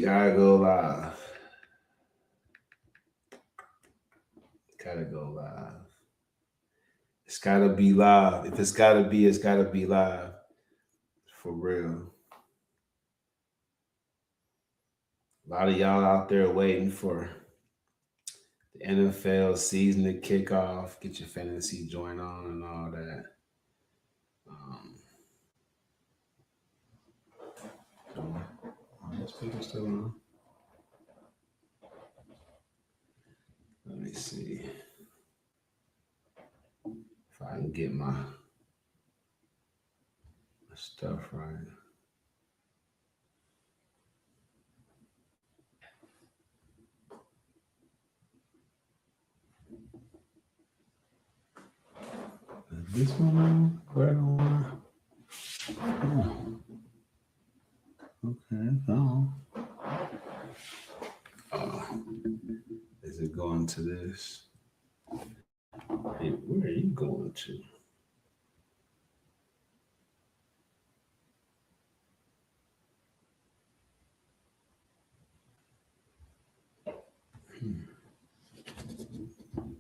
gotta go live. Gotta go live. It's gotta be live. If it's gotta be, it's gotta be live. For real. A lot of y'all out there waiting for the NFL season to kick off, get your fantasy joint on and all that. Um, this people still on. Let me see if I can get my stuff right. Is this one on? Where do I? Oh. Okay, no. Is it going to this? Hey, where are you going to?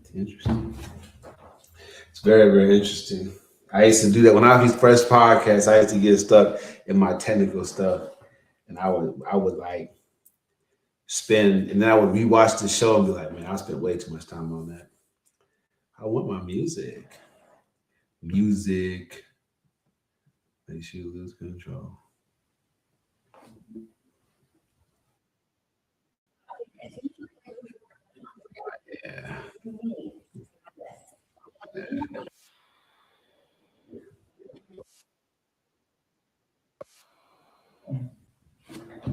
It's interesting. It's very, very interesting. I used to do that when I was first podcast. I used to get stuck in my technical stuff, and I would like spend, and then I would rewatch the show and be like, man, I spent way too much time on that. I want my music. Music makes you lose control. Yeah.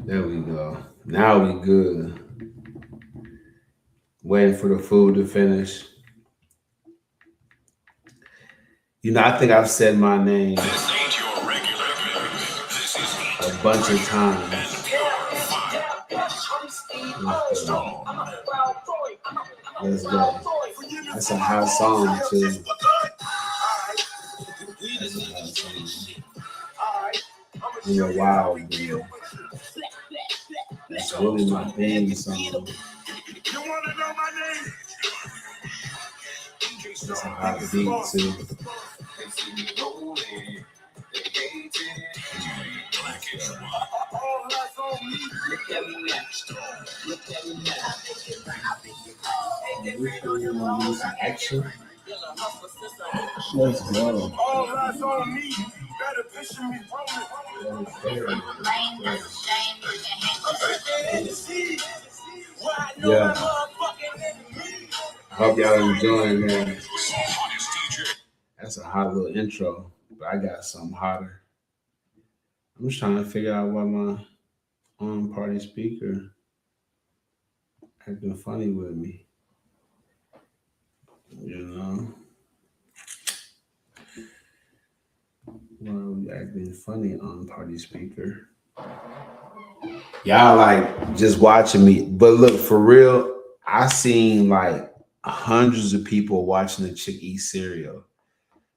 There we go. Now we good. Waiting for the food to finish. You know, I think I've said my name a bunch of times. Let's go. That's a hot song too. That's a hot song. In a while, dude. That's really my theme song. That's a hot beat too. Action. Let's go. Yeah. Hope y'all enjoying that. That's a hot little intro, but I got something hotter. I'm just trying to figure out why my party speaker acting funny with me. You know? Why are we acting funny on party speaker? Y'all like just watching me. But look, for real, I seen like hundreds of people watching the chick eat cereal.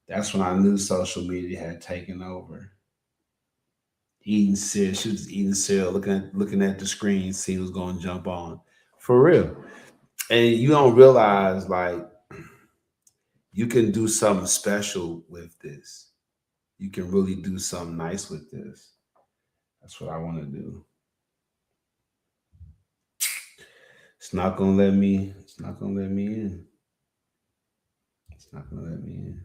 That's when I knew social media had taken over. Eating cereal, she was just eating cereal, looking at the screen, see who's gonna jump on. For real. And you don't realize like you can do something special with this. You can really do something nice with this. That's what I want to do. It's not gonna let me. It's not gonna let me in. It's not gonna let me in.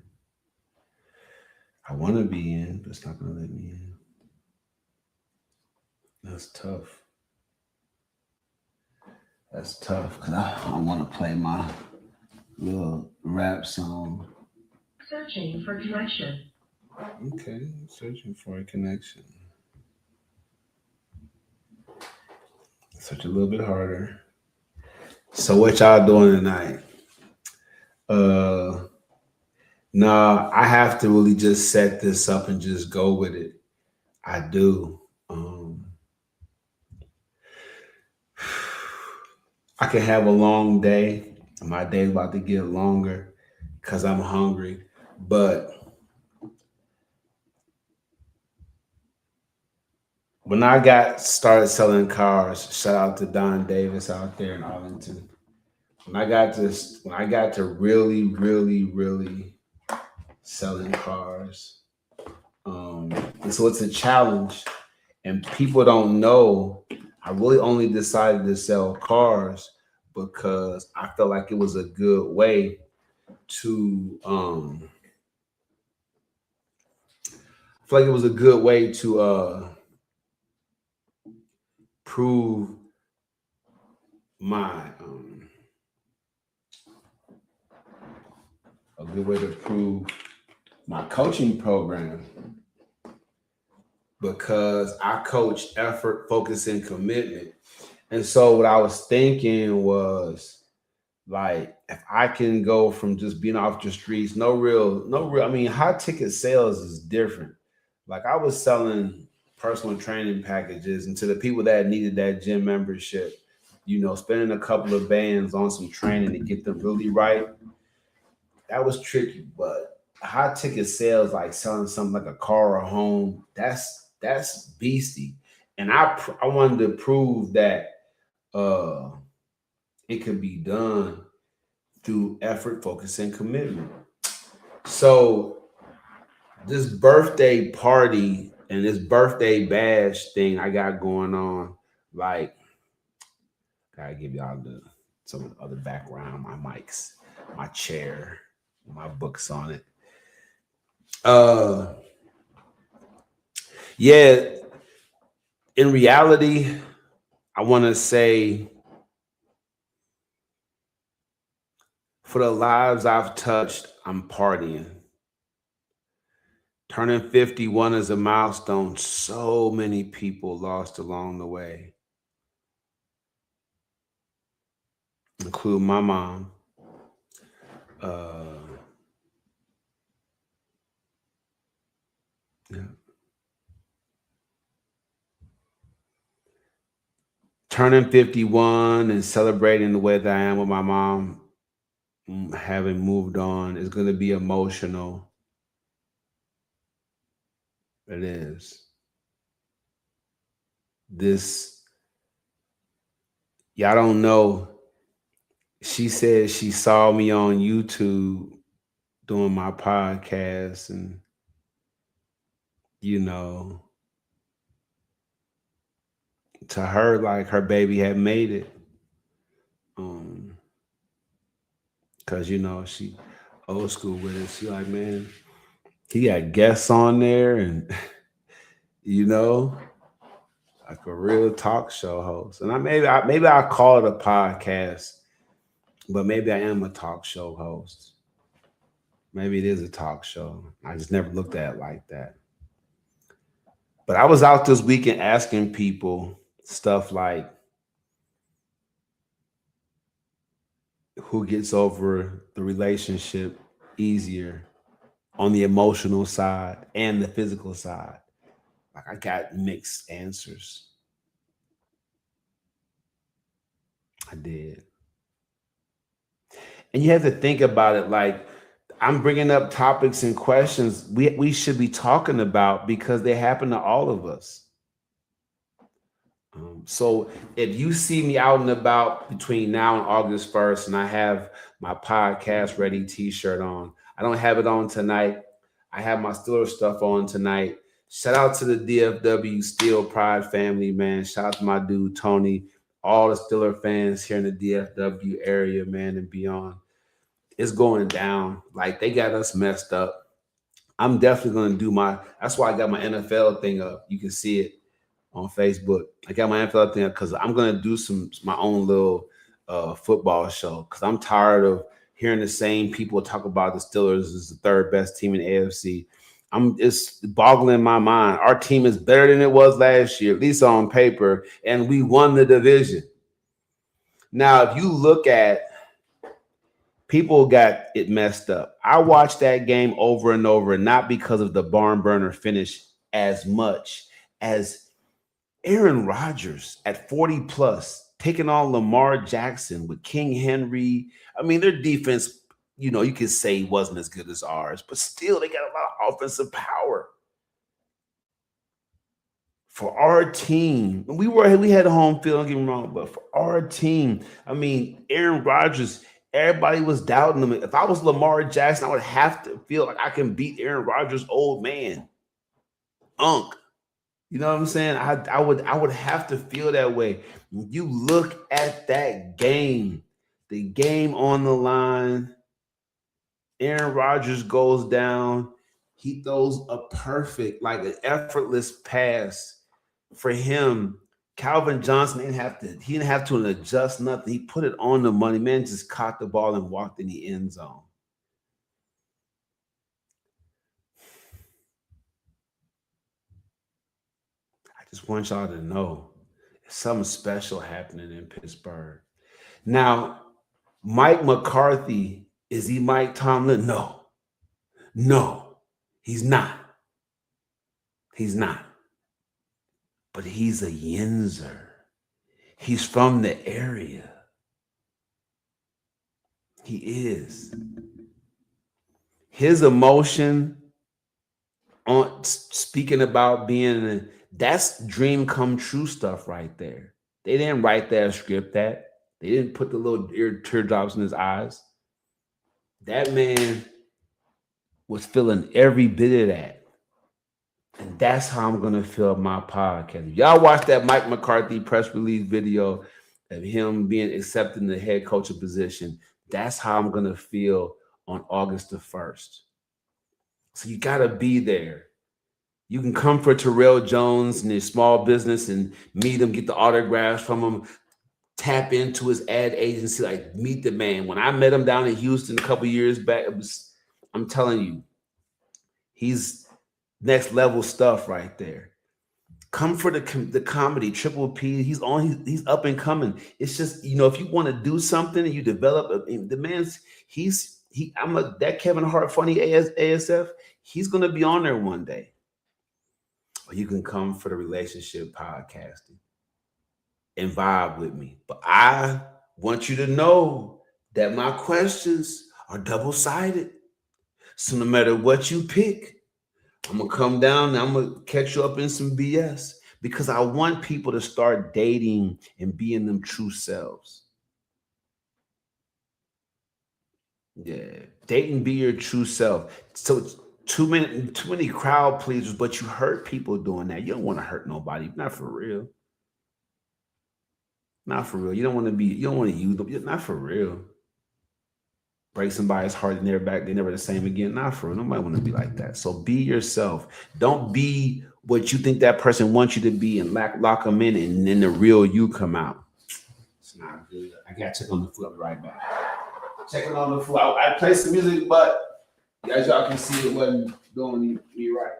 I want to be in, but it's not gonna let me in. That's tough. That's tough because I want to play my little rap song. Searching for connection. Okay, searching for a connection. Search a little bit harder. So what y'all doing tonight? Nah, I have to really just set this up and just go with it. I do. I can have a long day. My day's about to get longer because I'm hungry. But when I got started selling cars, shout out to Don Davis out there in Arlington. When I got to really, really, really selling cars, and so it's a challenge, and people don't know. I really only decided to sell cars because I felt like it was a good way to I feel like it was a good way to prove my a good way to prove my coaching program because I coach effort, focus, and commitment. And so what I was thinking was like if I can go from just being off the streets, no real, I mean, high ticket sales is different. Like I was selling personal training packages and to the people that needed that gym membership, spending a couple of bands on some training to get them really right, that was tricky. But high ticket sales, like selling something like a car or a home, that's beastie. And I wanted to prove that uh it could be done through effort, focus, and commitment. So this birthday party and this birthday bash thing I got going on, like, gotta give y'all some of the other background, my mics, my chair, my books on it. Uh, yeah, in reality, I want to say for the lives I've touched, I'm partying. Turning 51 is a milestone so many people lost along the way, including my mom. Uh, yeah. Turning 51 and celebrating the way that I am with my mom, having moved on, is going to be emotional. It is. This, y'all don't know. She said she saw me on YouTube doing my podcast, and, you know, to her, like her baby had made it. Um, Cause she old school with it. She like, man, he got guests on there and you know, like a real talk show host. And maybe I call it a podcast, but maybe I am a talk show host. Maybe it is a talk show. I just never looked at it like that. But I was out this weekend asking people stuff like who gets over the relationship easier on the emotional side and the physical side. Like I got mixed answers. I did. And you have to think about it like I'm bringing up topics and questions we should be talking about because they happen to all of us. So if you see me out and about between now and August 1st and I have my podcast ready t-shirt on, I don't have it on tonight. I have my Steelers stuff on tonight. Shout out to the DFW Steel Pride family, man. Shout out to my dude Tony, all the Steeler fans here in the DFW area, man, and beyond. It's going down. Like they got us messed up. I'm definitely going to do that's why I got my NFL thing up. You can see it on Facebook. I got my NFL thing up because I'm going to do my own little football show because I'm tired of hearing the same people talk about the Steelers as the third best team in the AFC. It's boggling my mind. Our team is better than it was last year, at least on paper, and we won the division. Now, if you look at people got it messed up. I watched that game over and over, not because of the barn burner finish as much as Aaron Rodgers at 40 plus, taking on Lamar Jackson with King Henry. I mean, their defense, you could say wasn't as good as ours, but still they got a lot of offensive power. For our team, we had a home field, don't get me wrong, but for our team, I mean, Aaron Rodgers, everybody was doubting him. If I was Lamar Jackson, I would have to feel like I can beat Aaron Rodgers, old man, Unk. You know what I'm saying? I would have to feel that way. You look at that game, the game on the line. Aaron Rodgers goes down. He throws a perfect, like an effortless pass for him. Calvin Johnson he didn't have to adjust nothing. He put it on the money. Man just caught the ball and walked in the end zone. I just want y'all to know something special happening in Pittsburgh. Now, Mike McCarthy, is he Mike Tomlin? No. No. He's not. He's not. But he's a Yinzer. He's from the area. He is. His emotion on speaking about being that's dream come true stuff right there. They didn't write that script that. They didn't put the little ear teardrops in his eyes. That man was feeling every bit of that. And that's how I'm gonna feel my podcast. If y'all watch that Mike McCarthy press release video of him being accepted in the head coaching position, that's how I'm gonna feel on August the 1st. So you gotta be there. You can come for Terrell Jones and his small business and meet him, get the autographs from him, tap into his ad agency, like meet the man. When I met him down in Houston a couple years back, I'm telling you, he's next level stuff right there. Come for the comedy, Triple P. He's up and coming. It's just if you want to do something and you develop the man's I'm a that Kevin Hart funny ASF. He's gonna be on there one day. Or you can come for the relationship podcasting and vibe with me. But I want you to know that my questions are double sided. So no matter what you pick, I'm gonna come down and I'm gonna catch you up in some BS because I want people to start dating and being them true selves. Yeah, date and be your true self. So it's too many crowd pleasers, but you hurt people doing that. You don't want to hurt nobody, not for real. Not for real. You don't want to use them. Not for real. Break somebody's heart and they're back, they're never the same again. Not for real. Nobody want to be like that. So be yourself. Don't be what you think that person wants you to be and lock them in and then the real you come out. It's not good. I got to check on the food. I'll be right back. Checking on the food. I play some music, but as y'all can see, it wasn't doing me right.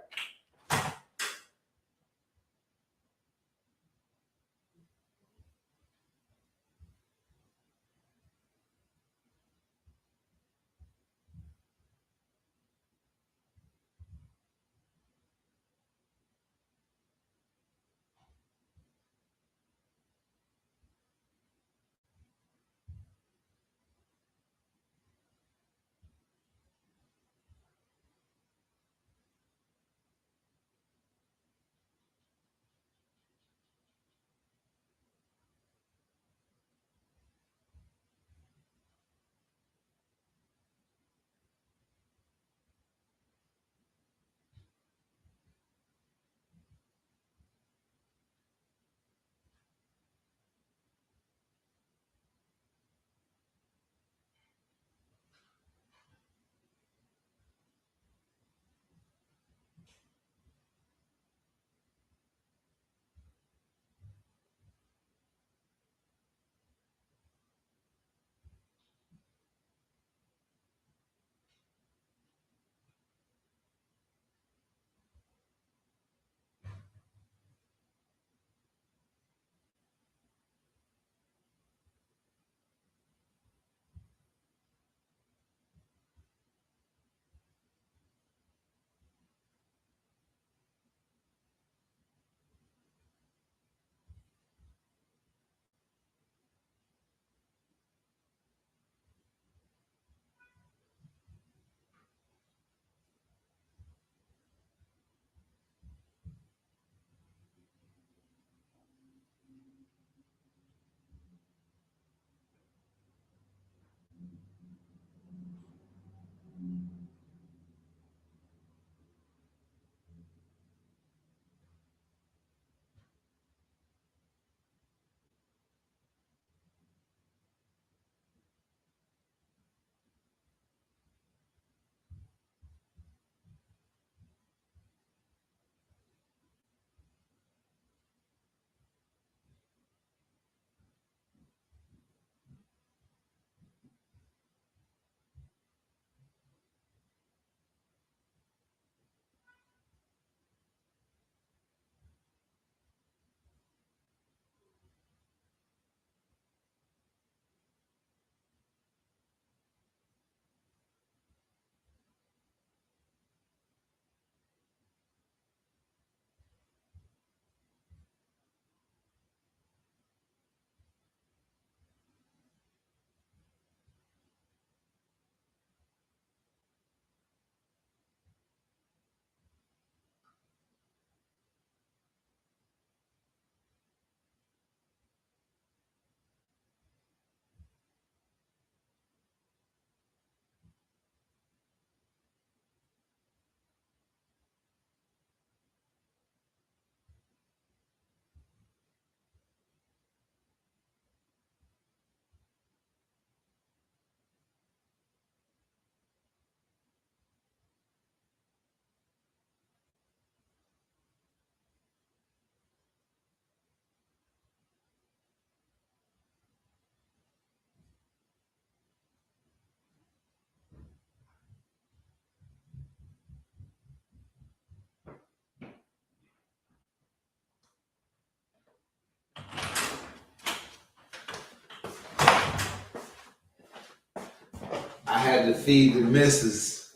had to feed the missus.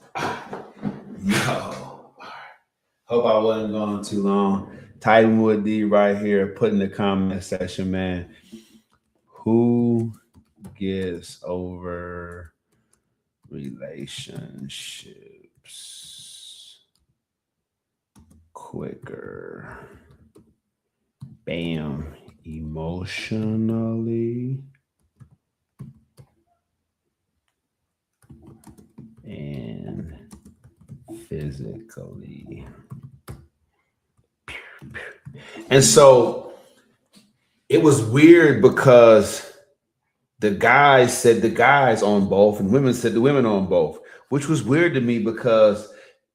Yo. Hope I wasn't going too long. Titanwood D right here. Put in the comment section, man. Who gets over relationships quicker? Bam. Emotionally and physically. And so it was weird because the guys said the guys on both and women said the women on both, which was weird to me because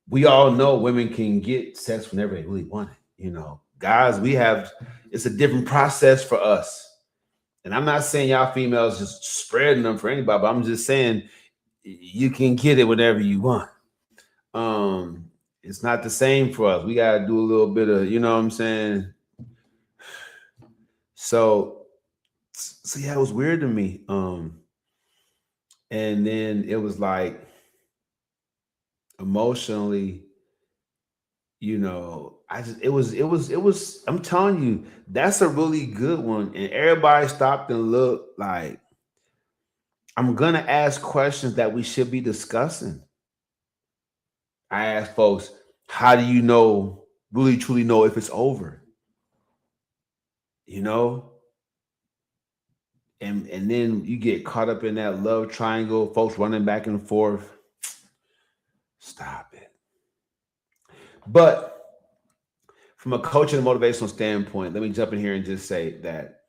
we all know women can get sex whenever they really want it. You know, guys, it's a different process for us. And I'm not saying y'all females just spreading them for anybody, but I'm just saying you can get it whenever you want. It's not the same for us. We gotta do a little bit of, you know what I'm saying? So yeah, it was weird to me. And then it was like emotionally, you know, I'm telling you, that's a really good one. And everybody stopped and looked like I'm gonna ask questions that we should be discussing. I asked folks, how do you know, really truly know if it's over? You know? And then you get caught up in that love triangle, folks running back and forth. Stop it. But from a coaching and motivational standpoint, let me jump in here and just say that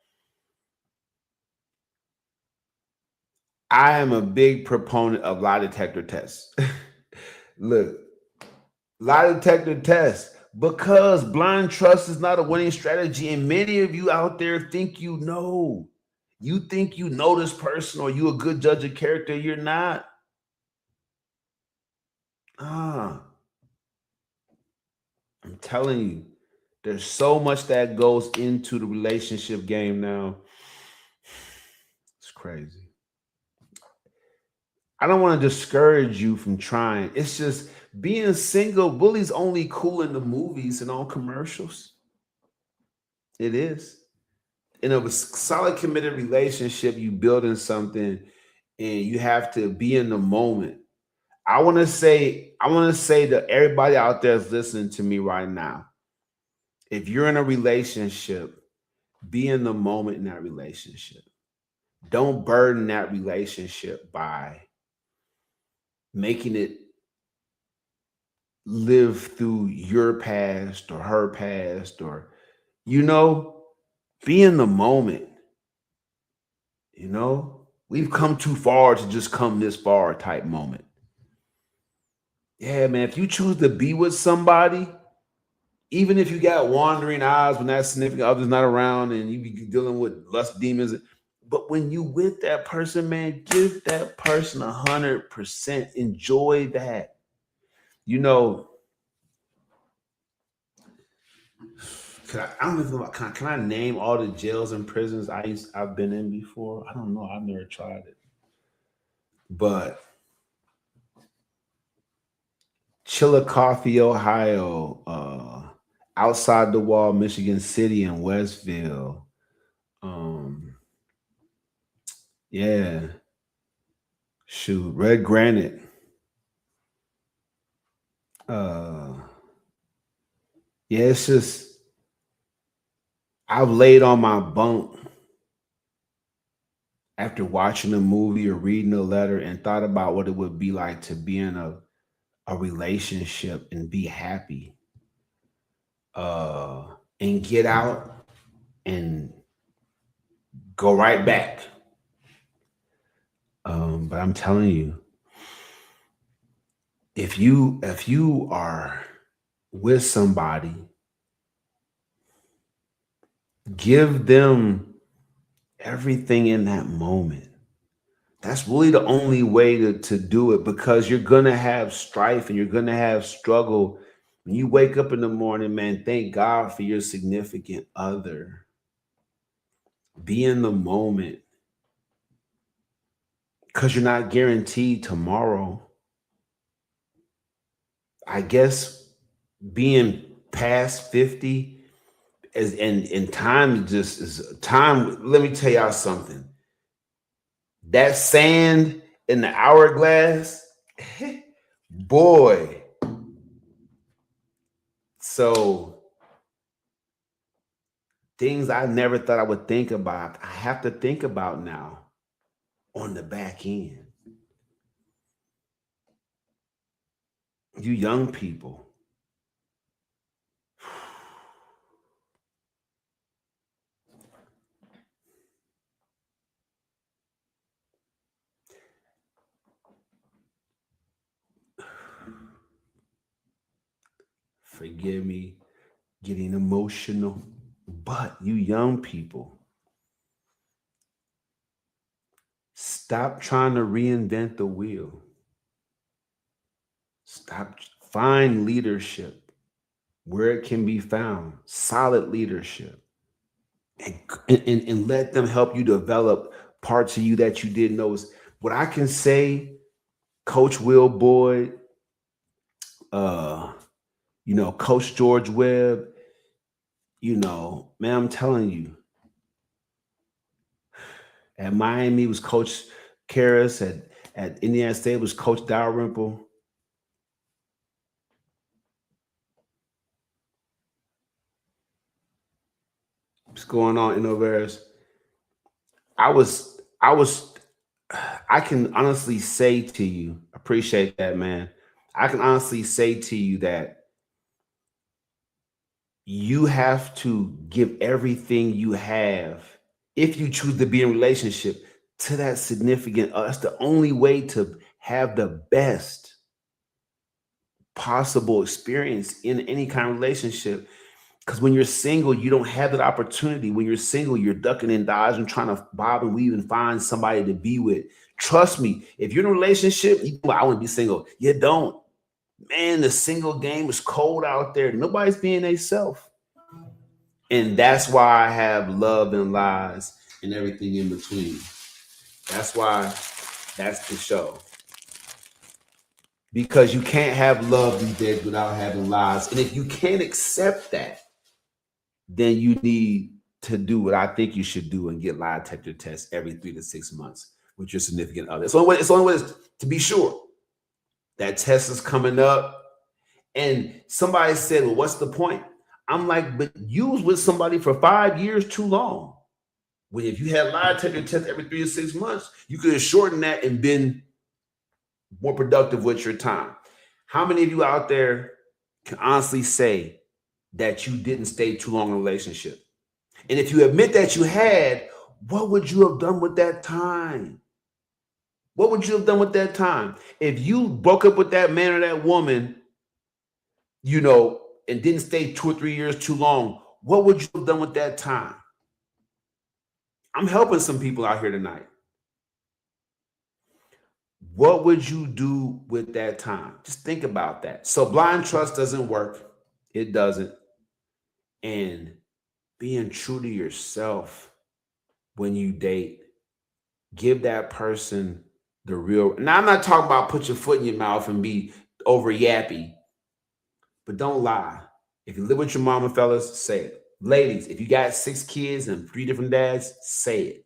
I am a big proponent of lie detector tests. Look, lie detector tests, because blind trust is not a winning strategy. And many of you out there think you know. You think you know this person or you a good judge of character. You're not. I'm telling you, there's so much that goes into the relationship game now. It's crazy. I don't want to discourage you from trying. It's just being single, bully's only cool in the movies and on commercials. It is. In a solid committed relationship, you building something and you have to be in the moment. I want to say to everybody out there that's listening to me right now, if you're in a relationship, be in the moment in that relationship. Don't burden that relationship by making it live through your past or her past, or, you know, be in the moment. You know, we've come too far to just come this far type moment. Yeah, man, if you choose to be with somebody, even if you got wandering eyes when that significant other's not around and you be dealing with lust demons, but when you with that person, man, give that person 100%. Enjoy that. You know, I don't know if can I name all the jails and prisons I've been in before? I don't know. I've never tried it, but Chillicothe, Ohio, outside the wall, Michigan City, and Westville. Um, yeah, shoot, Red Granite. Uh, yeah, it's just I've laid on my bunk after watching a movie or reading a letter and thought about what it would be like to be in a relationship and be happy. And get out and go right back. But I'm telling you, if you are with somebody, give them everything in that moment. That's really the only way to do it, because you're gonna have strife and you're gonna have struggle. When you wake up in the morning, man, thank God for your significant other. Be in the moment. because you're not guaranteed tomorrow. I guess being past 50 and time just is time. Let me tell y'all something. That sand in the hourglass, boy. So things I never thought I would think about, I have to think about now on the back end. You young people, forgive me getting emotional, but you young people, stop trying to reinvent the wheel. Stop. Find leadership where it can be found, solid leadership, and let them help you develop parts of you that you didn't know. What I can say, Coach Will Boyd, uh, Coach George Webb, man, I'm telling you, at Miami was Coach Karras, at Indiana State was Coach Dalrymple. What's going on, Innovares? I can honestly say to you, appreciate that, man. I can honestly say to you that you have to give everything you have if you choose to be in a relationship to that significant. That's the only way to have the best possible experience in any kind of relationship. Because when you're single, you don't have that opportunity. When you're single, you're ducking and dodging, trying to bob and weave and find somebody to be with. Trust me, if you're in a relationship, I want to be single. You don't. Man, the single game is cold out there. Nobody's being themselves. And that's why I have love and lies and everything in between. That's why that's the show. Because you can't have love these days without having lies. And if you can't accept that, then you need to do what I think you should do and get lie detector tests every 3 to 6 months with your significant other. It's the only way to be sure. That test is coming up. And somebody said, well, what's the point? I'm like, but you was with somebody for 5 years too long. When if you had lie detector tests every 3 to 6 months, you could have shortened that and been more productive with your time. How many of you out there can honestly say that you didn't stay too long in a relationship? And if you admit that you had, what would you have done with that time? What would you have done with that time? If you broke up with that man or that woman, and didn't stay 2 or 3 years too long, what would you have done with that time? I'm helping some people out here tonight. What would you do with that time? Just think about that. So blind trust doesn't work. It doesn't. And being true to yourself when you date, give that person the real. Now, I'm not talking about put your foot in your mouth and be over yappy, but don't lie. If you live with your mama, fellas, say it. Ladies, if you got 6 kids and 3 different dads, say it.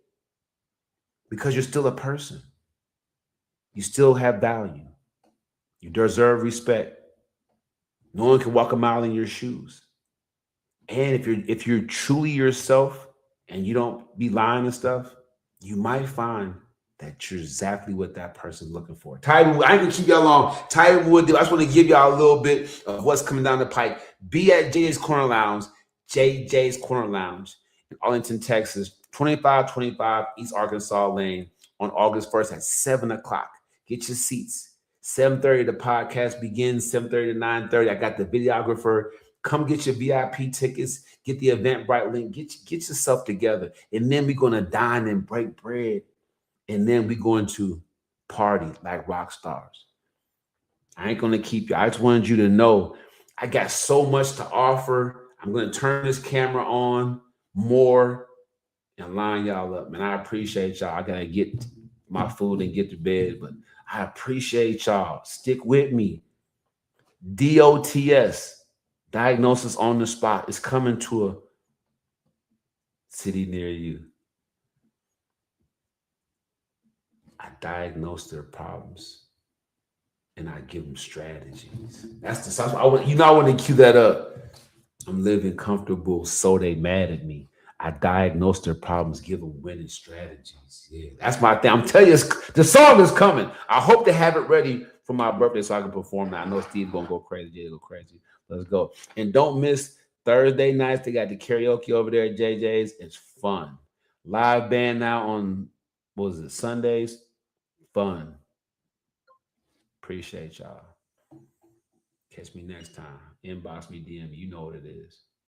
Because you're still a person. You still have value. You deserve respect. No one can walk a mile in your shoes. And if you're truly yourself and you don't be lying and stuff, you might find that you're exactly what that person's looking for. Tiger, I ain't gonna keep y'all long. Tiger Wood, I just want to give y'all a little bit of what's coming down the pike. Be at JJ's Corner Lounge in Arlington, Texas, 2525 East Arkansas Lane on August 1st at 7 o'clock. Get your seats. 7:30, the podcast begins, 7:30 to 9:30. I got the videographer. Come get your VIP tickets, get the Eventbrite link, get yourself together. And then we're going to dine and break bread. And then we're going to party like rock stars. I ain't going to keep you. I just wanted you to know I got so much to offer. I'm going to turn this camera on more and line y'all up. Man, I appreciate y'all. I got to get my food and get to bed. But I appreciate y'all. Stick with me. DOTS, diagnosis on the spot, is coming to a city near you. I diagnose their problems and I give them strategies. That's the stuff I want. I want to cue that up. I'm living comfortable, so they mad at me. I diagnose their problems, give them winning strategies. Yeah, that's my thing. I'm telling you, the song is coming. I hope to have it ready for my birthday so I can perform it. I know Steve's gonna go crazy. Jay go crazy. Let's go. And don't miss Thursday nights. They got the karaoke over there at JJ's. It's fun. Live band now on, what was it, Sundays? Fun. Appreciate y'all. Catch me next time. Inbox me, DM me. You know what it is.